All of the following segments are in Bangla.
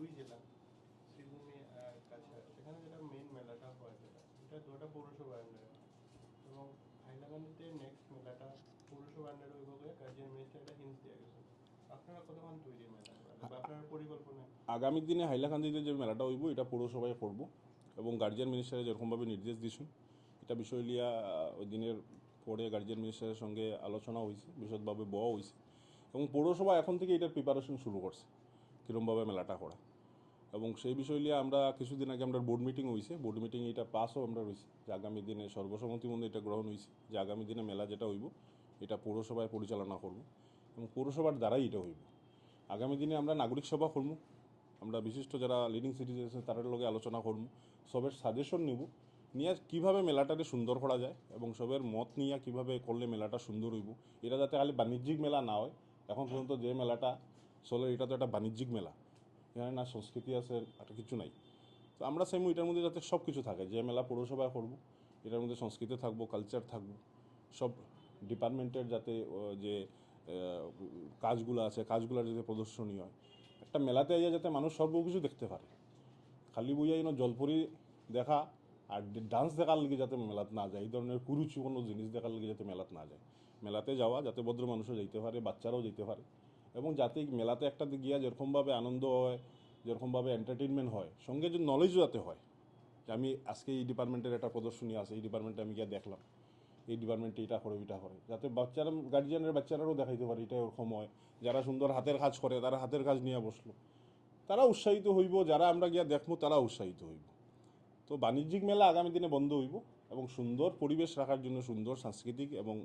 দুই জেলা শ্রীভূমি আর কাছাড়, সেখানে যেটা মেন মেলাটা হয় এটা দুটা পৌরসভা আন্ডারে, এবং হাইলাকান্দিতে নেক্সট মেলাটা পৌরসভা আন্ডারে ওই বলে গার্জিয়ান মিনিস্টার একটা হিন্স দিয়ে গেছে। আপনারা কতক্ষণ তৈরি মেলা বা আপনার পরিকল্পনা? আগামী দিনে হাইলাকান্দিতে যে মেলাটা হইব এটা পৌরসভায় করব, এবং গার্জিয়ান মিনিস্টারে যেরকমভাবে নির্দেশ দিয়েছেন এটা বিষয় লিয়া ওই দিনের পরে গার্জিয়ান মিনিস্টারের সঙ্গে আলোচনা হয়েছে, বিশদভাবে বওয়া হয়েছে, এবং পৌরসভা এখন থেকে এটার প্রিপারেশন শুরু করছে কীরকমভাবে মেলাটা করা। এবং সেই বিষয় নিয়ে আমরা কিছুদিন আগে আমরা বোর্ড মিটিং হয়েছে, বোর্ড মিটিং এটা পাসও আমরা রয়েছে যে আগামী দিনে সর্বসম্মতিমধ্যে এটা গ্রহণ হয়েছে যে আগামী দিনে মেলা যেটা হইব এটা পৌরসভায় পরিচালনা করব, এবং পৌরসভার দ্বারাই এটা হইব। আগামী দিনে আমরা নাগরিক সভা করব, আমরা বিশিষ্ট যারা লিডিং সিটিজেন আছে তাদের লগে আলোচনা করব, সবের সাজেশন নিব, নিয়ে কীভাবে মেলাটাকে সুন্দর করা যায় এবং সবের মত নিয়ে কীভাবে করলে মেলাটা সুন্দর হইব। এটা যাতে খালি বাণিজ্যিক মেলা না হয়, এখন পর্যন্ত যে মেলাটা চলে এটা তো একটা বাণিজ্যিক মেলা, এখানে না সংস্কৃতি আছে আর কিছু নাই। তো আমরা চাইমু এটার মধ্যে যাতে সব কিছু থাকে, যে মেলা পৌরসভায় করব এটার মধ্যে সংস্কৃতি থাকবো, কালচার থাকবো, সব ডিপার্টমেন্টের যাতে যে কাজগুলো আছে কাজগুলোর যাতে প্রদর্শনী হয়। একটা মেলাতে আইয়া যাতে মানুষ সর্ব কিছু দেখতে পারে, খালি বইয়া জলপরি দেখা আর ডান্স দেখার লেগে যাতে মেলাত না যায়, এই ধরনের কুরুচি কোনো জিনিস দেখার লেগে যাতে মেলাত না যায়। মেলাতে যাওয়া যাতে ভদ্র মানুষও যেতে পারে, বাচ্চারাও যেতে পারে, এবং যাতে মেলাতে একটা গিয়া যেরকমভাবে আনন্দ হয়, যেরকমভাবে এন্টারটেনমেন্ট হয়, সঙ্গে যে নলেজও যাতে হয় যে আমি আজকে এই ডিপার্টমেন্টের একটা প্রদর্শনী আছে, এই ডিপার্টমেন্টে আমি গিয়া দেখলাম, এই ডিপার্টমেন্টে এটা করে ওইটা করে, যাতে বাচ্চারা গার্জিয়ানের বাচ্চারাও দেখাইতে পারে এটা ওরকম হয়। যারা সুন্দর হাতের কাজ করে তারা হাতের কাজ নিয়ে বসলো, তারা উৎসাহিত হইব, যারা আমরা গিয়া দেখবো তারা উৎসাহিত হইব। তো বাণিজ্যিক মেলা আগামী দিনে বন্ধ হইব, এবং সুন্দর পরিবেশ রাখার জন্য সুন্দর সাংস্কৃতিক এবং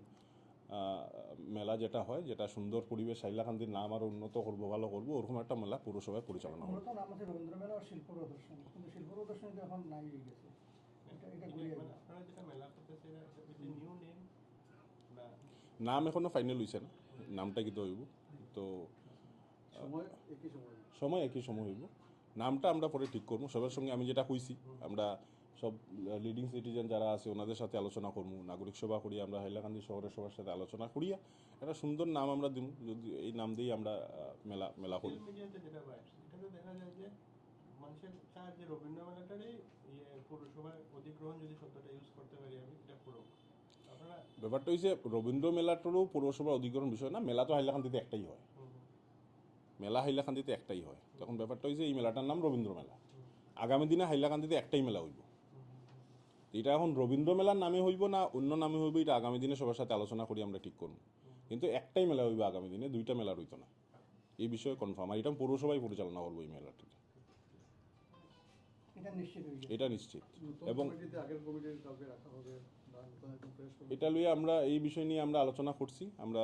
মেলা যেটা হয়, যেটা সুন্দর পরিবেশ হাইলাকান্দির নাম আরও উন্নত করবো, ভালো করবো, ওরকম একটা মেলা পৌরসভায় পরিচালনা হবে। মূলত নাম আছে রবীন্দ্র মেলা ও শিল্প প্রদর্শনী, কিন্তু শিল্প প্রদর্শনী তো এখন নাই হয়ে গেছে। এটা ঘুরিয়ে মানে আপনারা যেটা মেলা করতেছে এটা নিউ নেম না? নাম এখনো ফাইনাল হয়েছে না, নামটা কি তো হইব, তো সময় একই সময় হইব, নামটা আমরা পরে ঠিক করবো সবার সঙ্গে। আমি যেটা কইছি আমরা সব লিডিং সিটিজেন যারা আছে ওনাদের সাথে আলোচনা করবো, নাগরিক সভা করিয়া আমরা হাইলাকান্দি শহরের সবার সাথে আলোচনা করিয়া একটা সুন্দর নাম আমরা দিব, যদি এই নাম দিয়েই আমরা মেলা মেলা করি। মিডিয়াতে যেটা পাই এটাতে দেখা যায় যে মানুষের চার যে রবীন্দ্র মেলাটারই পৌরসভায় অধিগ্রহণ যদি শব্দটা ইউজ করতে পারি আমি, এটা পুরো আপনারা ব্যাপারটা হয়েছে রবীন্দ্র মেলাটারও পৌরসভার অধিগ্রহণ বিষয় না, মেলা তো হাইলাকান্দিতে একটাই হয়, মেলা হাইলাকান্দিতে একটাই হয়। তখন ব্যাপারটা হয়েছে এই মেলাটার নাম রবীন্দ্র মেলা, আগামী দিনে হাইলাকান্দিতে একটাই মেলা হইব। এটা এখন রবীন্দ্র মেলার নামে হইব না অন্য নামে হইব এটা আগামী দিনে সবার সাথে আলোচনা করি আমরা ঠিক করব, কিন্তু একটাই মেলা হইব আগামী দিনে, দুইটা মেলা হইতো না, এই বিষয়ে কনফার্ম। আর এটা পৌরসভায় পরিচালনা করবো এই মেলাটা, এটা নিশ্চিত। এবং এটা লইয়ে আমরা এই বিষয় নিয়ে আমরা আলোচনা করছি, আমরা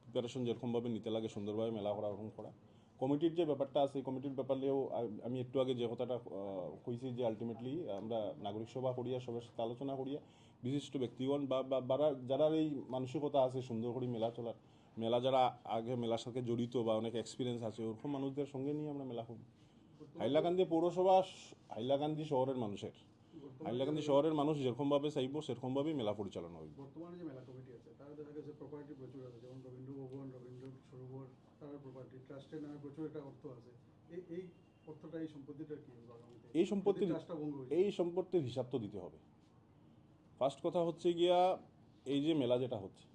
প্রিপারেশন যেরকমভাবে নিতে লাগে সুন্দরভাবে মেলা করা ওরকম করা। কমিটির যে ব্যাপারটা আছে কমিটির ব্যাপার নিয়েও আমি একটু আগে যে কথাটা কইছি যে আলটিমেটলি আমরা নাগরিক সভা করিয়া সবার সাথে আলোচনা করিয়া বিশিষ্ট ব্যক্তিগণ বা যারা এই মানসিকতা আছে সুন্দর করে মেলা চলার, মেলা যারা আগে মেলার সাথে জড়িত বা অনেক এক্সপিরিয়েন্স আছে ওরকম মানুষদের সঙ্গে নিয়ে আমরা মেলা করব। হাইলাকান্দি পৌরসভা হাইলাকান্দি শহরের মানুষের, হাইলাকান্দি শহরের মানুষ যেরকমভাবে চাইব সেরকমভাবেই মেলা পরিচালনা হইব। বর্তমানে যে মেলা কমিটি আছে তারা দেখা গেছে প্রপার্টি প্রচুর আছে, যেমন রবীন্দ্র ভবন, রবীন্দ্র সরোবর, তারা প্রপার্টি ট্রাস্টের নামে প্রচুর একটা অর্থ আছে। এই অর্থটা এই সম্পত্তিটা কি এই সম্পত্তির হিসাব তো দিতে হবে। ফার্স্ট কথা হচ্ছে গিয়া এই যে মেলা যেটা হচ্ছে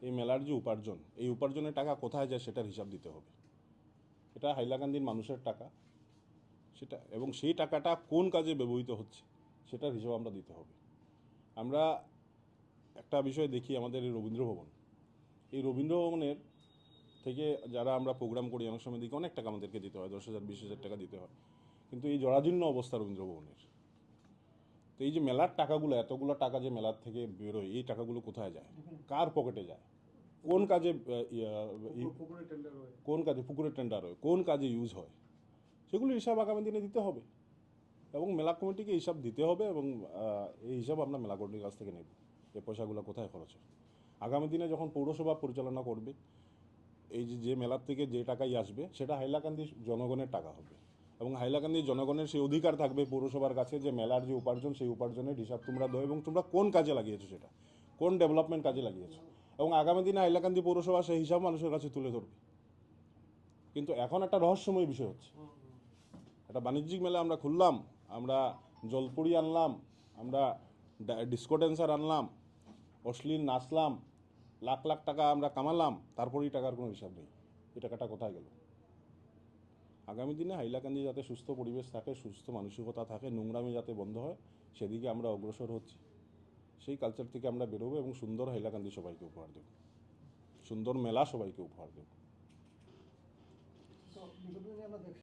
এই মেলার যে উপার্জন, এই উপার্জনের টাকা কোথায় যায় সেটার হিসাব দিতে হবে। এটা হাইলাকান্দির মানুষের টাকা সেটা, এবং সেই টাকাটা কোন কাজে ব্যবহৃত হচ্ছে সেটার হিসাব আমরা দিতে হবে। আমরা একটা বিষয় দেখি আমাদের এই রবীন্দ্র ভবন, এই রবীন্দ্র ভবনের থেকে যারা আমরা প্রোগ্রাম করি অনেক সময় দেখি অনেক টাকা আমাদেরকে দিতে হয়, 10,000 20,000 টাকা দিতে হয়, কিন্তু এই জরাজীর্ণ অবস্থা রবীন্দ্র ভবনের। তো এই যে মেলার টাকাগুলো, এতগুলো টাকা যে মেলার থেকে বেরোয়, এই টাকাগুলো কোথায় যায়, কার পকেটে যায়, কোন কাজে পুকুরের টেন্ডার হয়, কোন কাজে ইউজ হয়, সেগুলো হিসাব আগামী দিনে দিতে হবে, এবং মেলা কমিটিকে হিসাব দিতে হবে, এবং এই হিসাব আমরা মেলা কমিটির কাছ থেকে নেব এই পয়সাগুলো কোথায় খরচ হয়। আগামী দিনে যখন পৌরসভা পরিচালনা করবে এই যে মেলার থেকে যে টাকাই আসবে সেটা হাইলাকান্দি জনগণের টাকা হবে, এবং হাইলাকান্দির জনগণের সেই অধিকার থাকবে পৌরসভার কাছে যে মেলার যে উপার্জন সেই উপার্জনের হিসাব তোমরা দাও, এবং তোমরা কোন কাজে লাগিয়েছো, সেটা কোন ডেভেলপমেন্ট কাজে লাগিয়েছো, এবং আগামী দিনে হাইলাকান্দি পৌরসভা সেই হিসাব মানুষের কাছে তুলে ধরবে। কিন্তু এখন একটা রহস্যময় বিষয় হচ্ছে একটা বাণিজ্যিক মেলা আমরা খুললাম, আমরা জলপুরি আনলাম, আমরা ডিস্কো ড্যান্সার আনলাম, অশ্লীল নাচলাম, লাখ লাখ টাকা আমরা কামালাম, তারপরেই টাকার কোনো হিসাব নেই। এই টাকাটা কোথায় গেল? আগামী দিনে হাইলাকান্দি যাতে সুস্থ পরিবেশ থাকে, সুস্থ মানসিকতা থাকে, নোংরামি যাতে বন্ধ হয়, সেদিকে আমরা অগ্রসর হচ্ছি। সেই কালচার থেকে আমরা বেরোবো এবং সুন্দর হাইলাকান্দি সবাইকে উপহার দেব, সুন্দর মেলা সবাইকে উপহার দেব। তো বিগত দিনে আমরা দেখছি